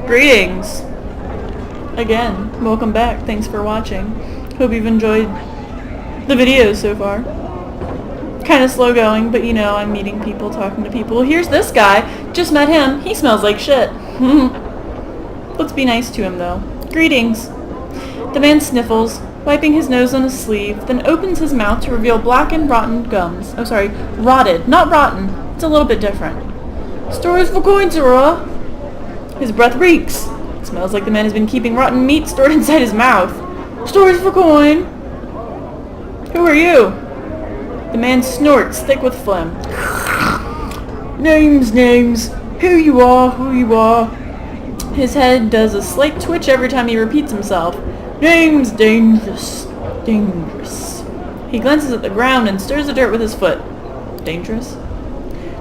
Greetings! Again, welcome back. Thanks for watching. Hope you've enjoyed the videos so far. Kind of slow going, but you know, I'm meeting people, talking to people. Here's this guy. Just met him. He smells like shit. Let's be nice to him, though. Greetings. The man sniffles, wiping his nose on his sleeve, then opens his mouth to reveal blackened, rotten gums. Oh, sorry. Rotted. Not rotten. It's a little bit different. Stories for coins, Aurora. His breath reeks. It smells like the man has been keeping rotten meat stored inside his mouth. Stories for coin. Who are you? The man snorts, thick with phlegm. Names. Who you are. His head does a slight twitch every time he repeats himself. Names, dangerous. He glances at the ground and stirs the dirt with his foot. Dangerous?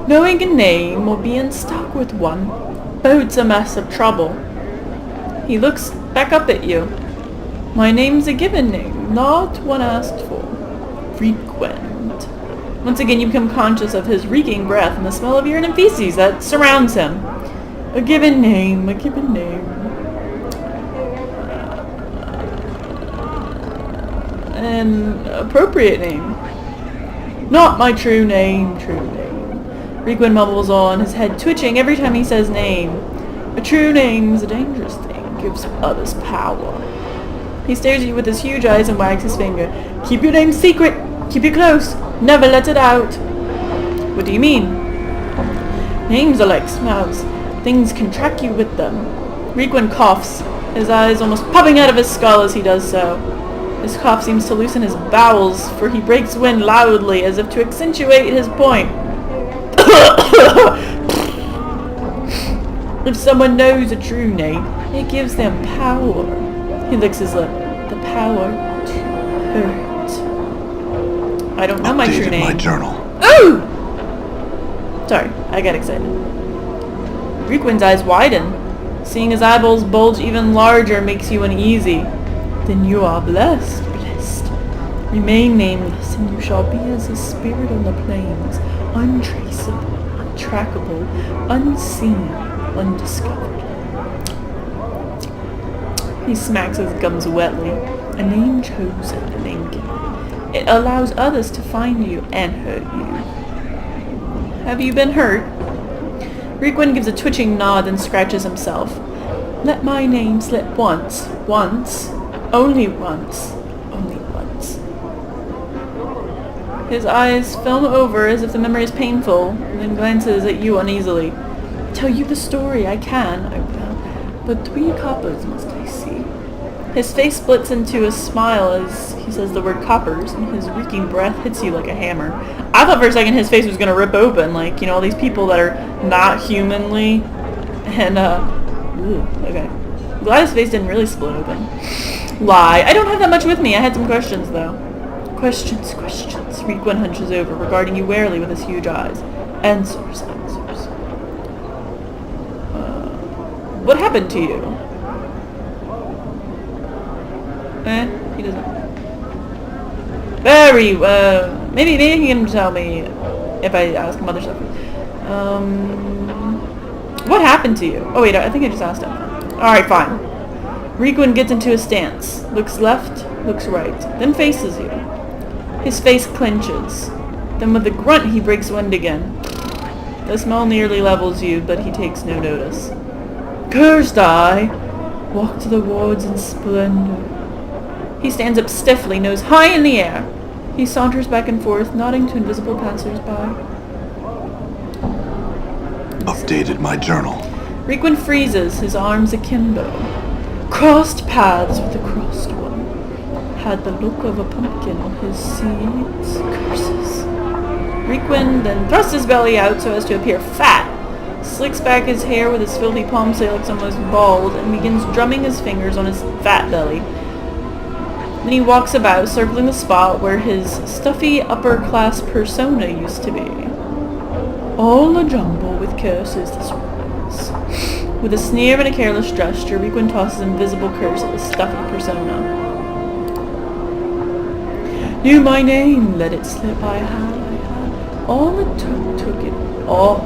Knowing a name or being stuck with one bodes a mess of trouble. He looks back up at you. My name's a given name, not one asked for. Frequent. Once again you become conscious of his reeking breath and the smell of urine and feces that surrounds him. A given name. An appropriate name. Not my true name. Requin mumbles on, his head twitching every time he says name. A true name is a dangerous thing, gives others power. He stares at you with his huge eyes and wags his finger. Keep your name secret. Keep it close. Never let it out. What do you mean? Names are like smells. Things can track you with them. Requin coughs, his eyes almost popping out of his skull as he does so. His cough seems to loosen his bowels, for he breaks wind loudly as if to accentuate his point. If someone knows a true name, it gives them power. He licks his lip. The power to hurt. I don't know my true name. My journal. Ooh! Sorry, I got excited. Requin's eyes widen. Seeing his eyeballs bulge even larger makes you uneasy. Then you are blessed. Remain nameless, and you shall be as a spirit on the plains, untraceable, untrackable, unseen, undiscovered. He smacks his gums wetly. A name chosen, a name given. It allows others to find you and hurt you. Have you been hurt? Requin gives a twitching nod and scratches himself. Let my name slip once. Only once. His eyes film over as if the memory is painful, and then glances at you uneasily. Tell you the story, I can, I will. But 3 coppers must I see. His face splits into a smile as he says the word coppers, and his reeking breath hits you like a hammer. I thought for a second his face was gonna rip open, like, you know, all these people that are not humanly, and, okay. Glad his face didn't really split open. Lie. I don't have that much with me. I had some questions, though. Questions. Requin hunches over, regarding you warily with his huge eyes. Answers. What happened to you? He doesn't. Very well. Maybe he can tell me if I ask him other stuff. What happened to you? Oh wait, I think I just asked him. Alright, fine. Requin gets into a stance. Looks left, looks right, then faces you. His face clenches. Then with a grunt he breaks wind again. The smell nearly levels you, but he takes no notice. Cursed I! Walk to the wards in splendor. He stands up stiffly, nose high in the air. He saunters back and forth, nodding to invisible passers-by. Updated my journal. Requin freezes, his arms akimbo. Crossed paths with the crossed one. Had the look of a pumpkin on his seeds. Curses. Requin then thrusts his belly out so as to appear fat, slicks back his hair with his filthy palms so he looks almost bald, and begins drumming his fingers on his fat belly. Then he walks about, circling the spot where his stuffy upper-class persona used to be. All a jumble with curses this was. With a sneer and a careless gesture, Requin tosses invisible curse at the stuffy persona. Knew my name, let it slip, I had. All it took it all.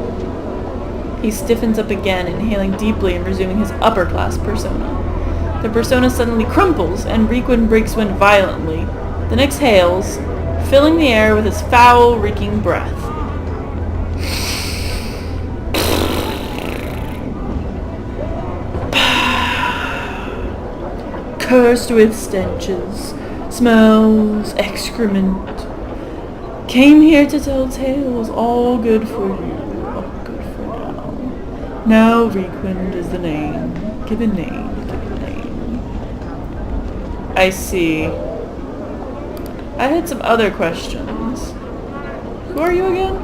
He stiffens up again, inhaling deeply and resuming his upper-class persona. The persona suddenly crumples, and Requin breaks wind violently, then exhales, filling the air with his foul, reeking breath. Cursed with stenches, smells, excrement. Came here to tell tales, all good for you, all good for now. Now Requind is the name, given name, given name. I see. I had some other questions. Who are you again?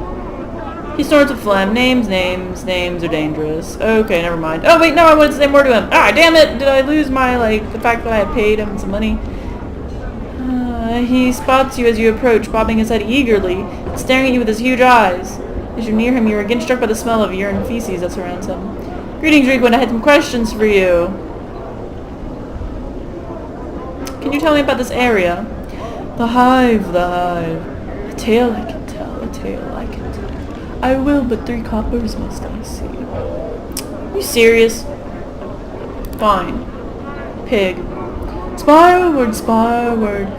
He snorts a phlegm. Names are dangerous. Okay, never mind. Oh wait, no, I wanted to say more to him. Ah, damn it! Did I lose my, the fact that I had paid him some money? He spots you as you approach, bobbing his head eagerly, staring at you with his huge eyes. As you near him, you are again struck by the smell of urine and feces that surrounds him. Greetings, Requin. I had some questions for you. Can you tell me about this area? The hive. A tale I can tell, a tale I can tell. I will, but 3 coppers must I see. You serious? Fine. Pig. Spireward, spireward.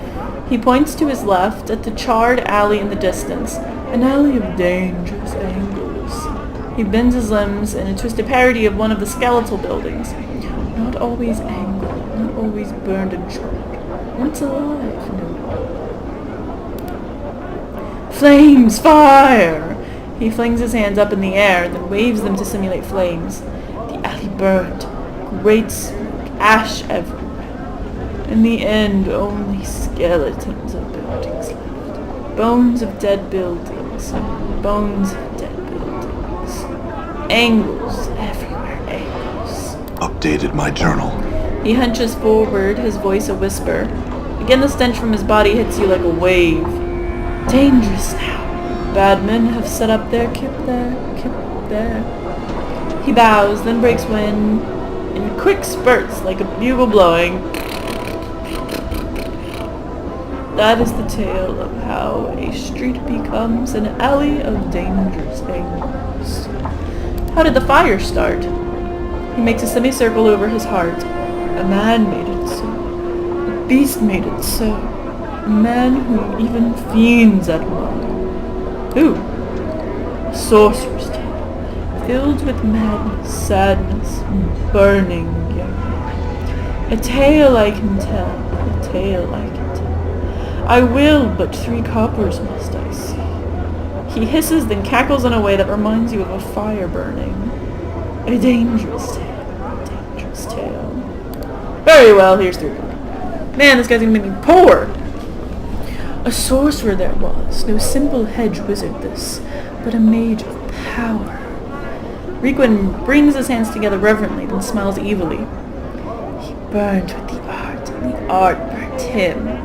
He points to his left at the charred alley in the distance, an alley of dangerous angles. He bends his limbs in a twisted parody of one of the skeletal buildings. Not always angled, not always burned and charred. Once alive, no. Flames! Fire! He flings his hands up in the air, then waves them to simulate flames. The alley burned. Great smoke, ash everywhere. In the end, only skeletons of buildings left. Bones of dead buildings. Bones of dead buildings. Angles everywhere, angles. Updated my journal. He hunches forward, his voice a whisper. Again the stench from his body hits you like a wave. Dangerous now. Bad men have set up their kip there. He bows, then breaks wind in quick spurts like a bugle blowing. That is the tale of how a street becomes an alley of dangerous angles. How did the fire start? He makes a semicircle over his heart. A man made it so. A beast made it so. A man whom even fiends admire. Who? A sorcerer's tale. Filled with madness, sadness, and burning yearning. A tale I can tell. A tale I can tell. I will, but 3 coppers must I see. He hisses, then cackles in a way that reminds you of a fire burning. A dangerous tale. A dangerous tale. Very well, here's 3. Man, this guy's gonna make me poor! A sorcerer there was, no simple hedge wizard this, but a mage of power. Requin brings his hands together reverently, then smiles evilly. He burned with the art, and the art burnt him.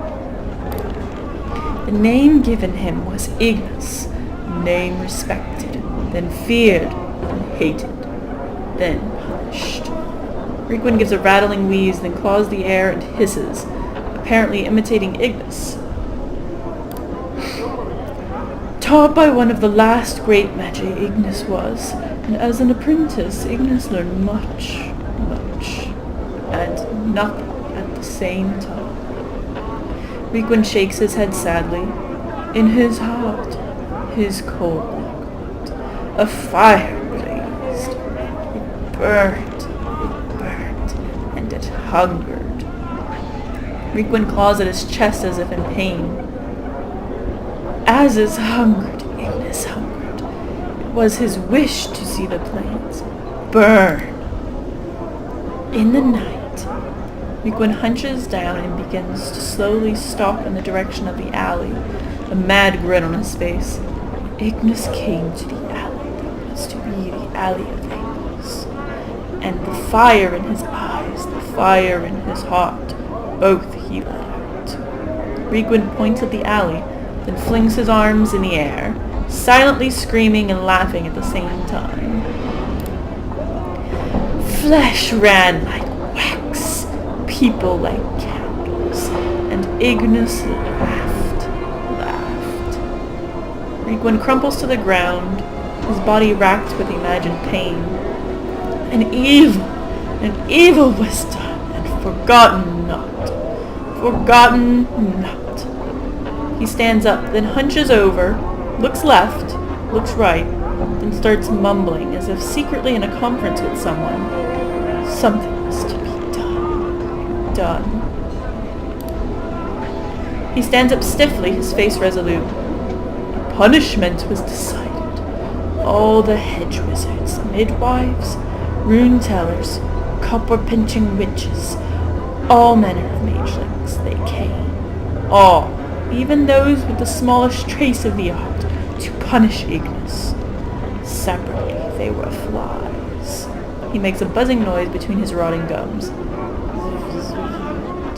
The name given him was Ignis, name respected, then feared, then hated, then punished. Requin gives a rattling wheeze, then claws the air and hisses, apparently imitating Ignis. Taught by one of the last great magi, Ignis was, and as an apprentice, Ignis learned much, and nothing at the same time. Requin shakes his head sadly. In his heart, his cold heart, a fire blazed. It burnt, and it hungered. Requin claws at his chest as if in pain. As is hungered, Ignis hungered. It was his wish to see the plains burn. In the night, Requin hunches down and begins to slowly stalk in the direction of the alley, a mad grin on his face. Ignis came to the alley that was to be the alley of angels, and the fire in his eyes, the fire in his heart, both he let out. Requin points at the alley, then flings his arms in the air, silently screaming and laughing at the same time. Flesh ran like wax, people like candles, and Ignis laughed. Requin crumples to the ground, his body racked with imagined pain. An evil was done, and forgotten not. Forgotten not. He stands up, then hunches over, looks left, looks right, then starts mumbling as if secretly in a conference with someone. Something was to be done. Done. He stands up stiffly, his face resolute. A punishment was decided. All the hedge wizards, midwives, rune tellers, copper-pinching witches, all manner of magelings, they came. All, even those with the smallest trace of the art, to punish Ignis. Separately, they were flies. He makes a buzzing noise between his rotting gums.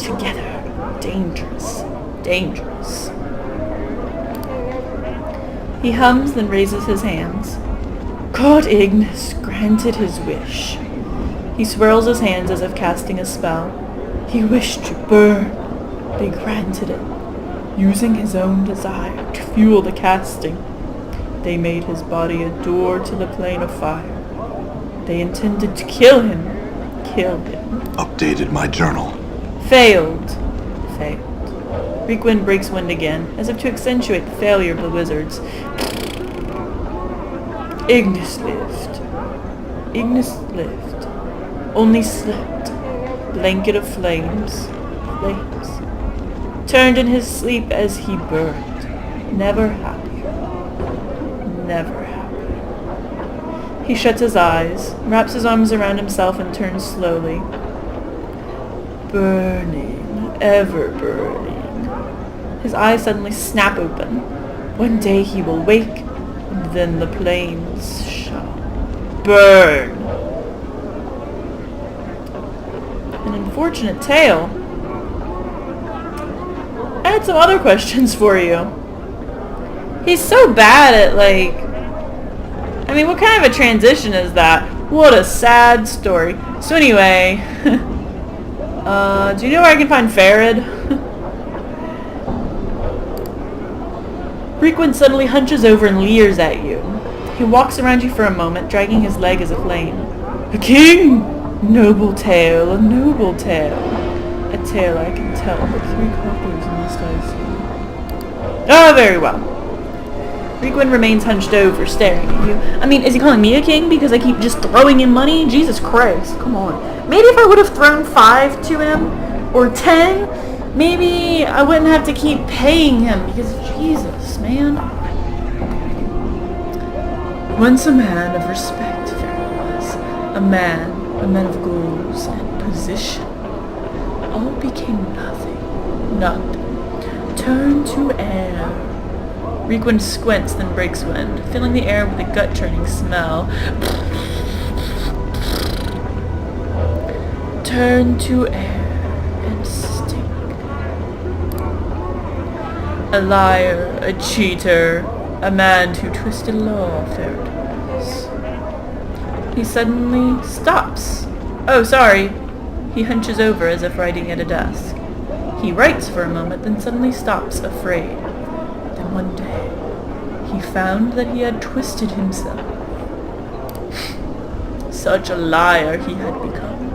Together, dangerous. Dangerous. He hums, then raises his hands. God Ignis granted his wish. He swirls his hands as if casting a spell. He wished to burn. They granted it, using his own desire to fuel the casting. They made his body a door to the plane of fire. They intended to kill him. Kill him. Updated my journal. Failed. Failed. Reekwind breaks wind again, as if to accentuate the failure of the wizards. Ignis lived. Ignis lived. Only slept. Blanket of flames. Flames. Turned in his sleep as he burned. Never happier. Never happier. He shuts his eyes, wraps his arms around himself and turns slowly. Burning. Ever burning. His eyes suddenly snap open. One day he will wake, and then the plains shall burn. An unfortunate tale. I had some other questions for you. He's so bad at, I mean, what kind of a transition is that? What a sad story. So anyway, do you know where I can find Farid? Reekwind suddenly hunches over and leers at you. He walks around you for a moment, dragging his leg as a flame. A king! Noble tale, a noble tale. A tale I can tell, but 3 coppers must I see. Ah, very well. Reekwind remains hunched over, staring at you. I mean, is he calling me a king because I keep just throwing him money? Jesus Christ, come on. Maybe if I would have thrown 5 to him, or 10, maybe I wouldn't have to keep paying him, because Jesus, man. Once a man of respect, there was. A man of goals and position. All became nothing. Nothing. Turned to air. Reekwind squints, then breaks wind, filling the air with a gut-churning smell. Turn to air and stink. A liar, a cheater, a man who twisted law, Faradise. He suddenly stops. Oh, sorry. He hunches over as if writing at a desk. He writes for a moment, then suddenly stops, afraid. Then one day, he found that he had twisted himself. Such a liar he had become,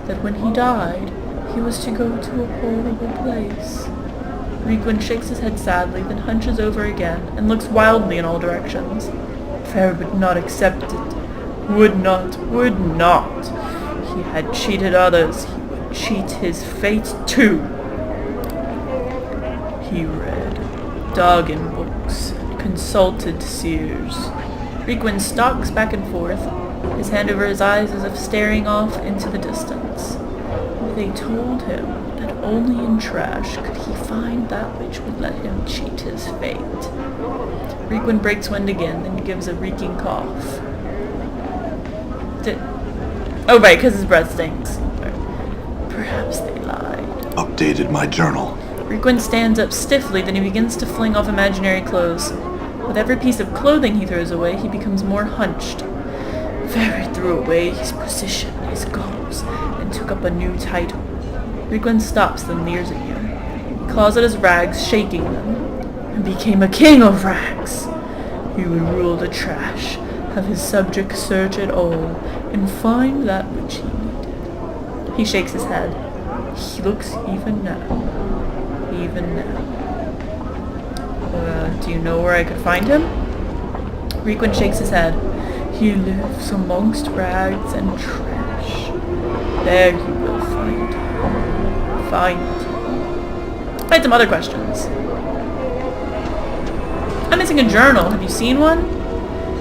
that when he died, he was to go to a horrible place. Reekwind shakes his head sadly, then hunches over again, and looks wildly in all directions. Fair would not accept it. Would not. He had cheated others. He would cheat his fate too. He read Doggin books and consulted seers. Reekwind stalks back and forth, his hand over his eyes as if staring off into the distance. They told him that only in trash could he find that which would let him cheat his fate. Reekwind breaks wind again, then gives a reeking cough. Oh right, because his breath stinks. Perhaps they lied. Updated my journal. Reekwind stands up stiffly, then he begins to fling off imaginary clothes. With every piece of clothing he throws away, he becomes more hunched. Farid threw away his position, his goals, and took up a new title. Reekwind stops, then leers at you. He claws at his rags, shaking them, and became a king of rags. He would rule the trash, have his subjects search it all and find that which he needed. He shakes his head. He looks even now. Even now. Do you know where I could find him? Requin shakes his head. He lives amongst rags and trash. There you will find him. Find him. I had some other questions. I'm missing a journal. Have you seen one?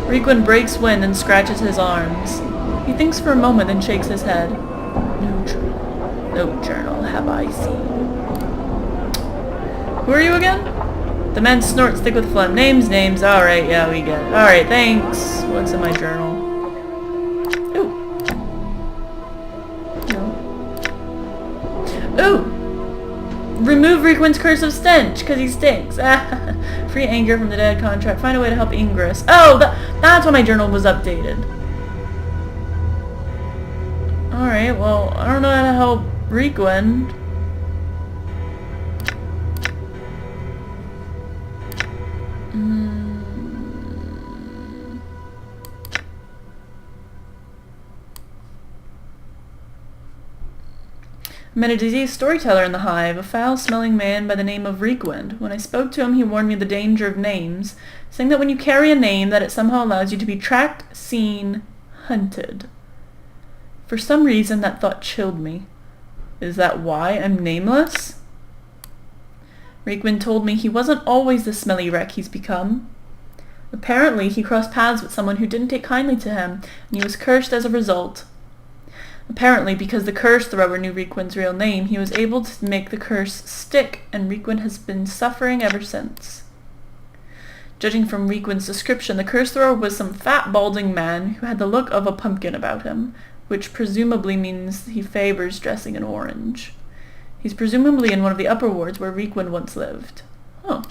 Requin breaks wind and scratches his arms. He thinks for a moment, then shakes his head. No journal. No journal have I seen. Who are you again? The men snort, stick with phlegm. Names. Alright, yeah, we get it. Alright, thanks. What's in my journal? Ooh. No. Ooh! Remove Requin's curse of stench, because he stinks. Free anger from the dead contract. Find a way to help Ingress. Oh, that's why my journal was updated. Alright, well, I don't know how to help Requin. I met a diseased storyteller in the hive, a foul-smelling man by the name of Requin. When I spoke to him, he warned me of the danger of names, saying that when you carry a name, that it somehow allows you to be tracked, seen, hunted. For some reason, that thought chilled me. Is that why I'm nameless? Requin told me he wasn't always the smelly wreck he's become. Apparently, he crossed paths with someone who didn't take kindly to him, and he was cursed as a result. Apparently, because the curse thrower knew Requin's real name, he was able to make the curse stick, and Requin has been suffering ever since. Judging from Requin's description, the curse thrower was some fat, balding man who had the look of a pumpkin about him, which presumably means he favors dressing in orange. He's presumably in one of the upper wards where Requin once lived. Oh.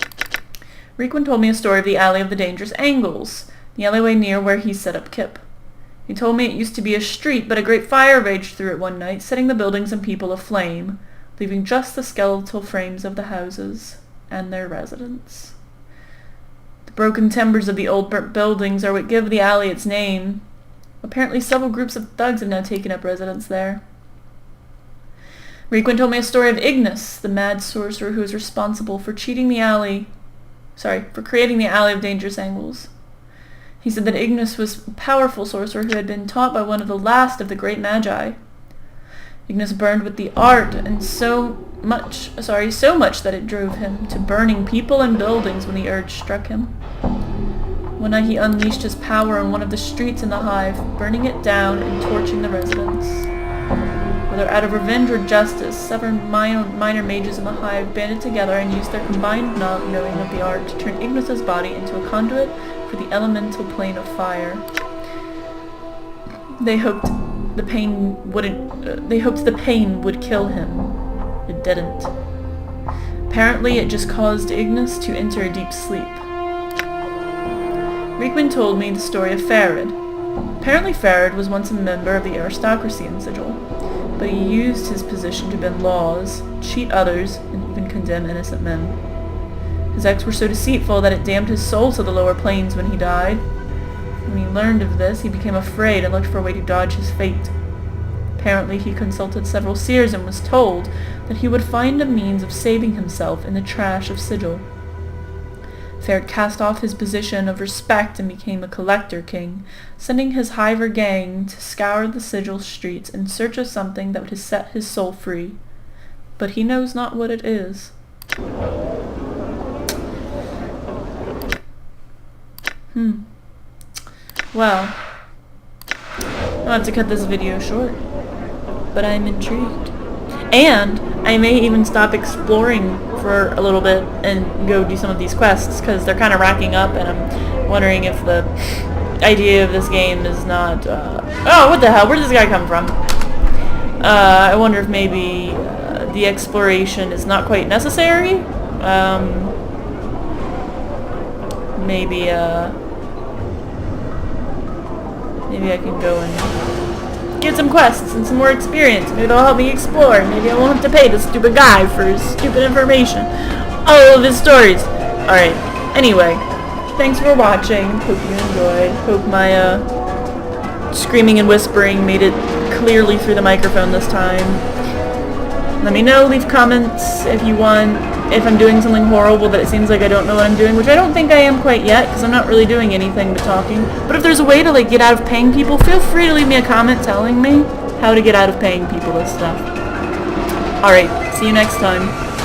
Requin told me a story of the Alley of the Dangerous Angles, the alleyway near where he set up Kip. He told me it used to be a street, but a great fire raged through it one night, setting the buildings and people aflame, leaving just the skeletal frames of the houses and their residents. The broken timbers of the old burnt buildings are what give the alley its name. Apparently several groups of thugs have now taken up residence there. Requin told me a story of Ignis, the mad sorcerer who was responsible for creating the Alley of Dangerous Angles. He said that Ignis was a powerful sorcerer who had been taught by one of the last of the great magi. Ignis burned with the art, and so much that it drove him to burning people and buildings when the urge struck him. One night he unleashed his power on one of the streets in the hive, burning it down and torching the residents. Whether out of revenge or justice, seven minor mages in the hive banded together and used their combined knowing of the art to turn Ignis's body into a conduit for the elemental plane of fire. They hoped the pain would kill him. It didn't. Apparently, it just caused Ignis to enter a deep sleep. Requin told me the story of Farad. Apparently, Farad was once a member of the aristocracy in Sigil, but he used his position to bend laws, cheat others, and even condemn innocent men. His acts were so deceitful that it damned his soul to the lower planes when he died. When he learned of this, he became afraid and looked for a way to dodge his fate. Apparently, he consulted several seers and was told that he would find a means of saving himself in the trash of Sigil. Farad cast off his position of respect and became a collector king, sending his hiver gang to scour the Sigil streets in search of something that would set his soul free. But he knows not what it is. Well, I'll have to cut this video short, but I'm intrigued. And I may even stop exploring for a little bit and go do some of these quests, because they're kind of racking up, and I'm wondering if the idea of this game is not... oh, what the hell? Where did this guy come from? I wonder if maybe the exploration is not quite necessary. Maybe I can go and get some quests and some more experience. Maybe they'll help me explore. Maybe I won't have to pay this stupid guy for his stupid information. All of his stories. Alright. Anyway. thanks for watching. Hope you enjoyed. Hope my screaming and whispering made it clearly through the microphone this time. Let me know, leave comments if you want, if I'm doing something horrible that it seems like I don't know what I'm doing, which I don't think I am quite yet, because I'm not really doing anything but talking. But if there's a way to like get out of paying people, feel free to leave me a comment telling me how to get out of paying people this stuff. Alright, see you next time.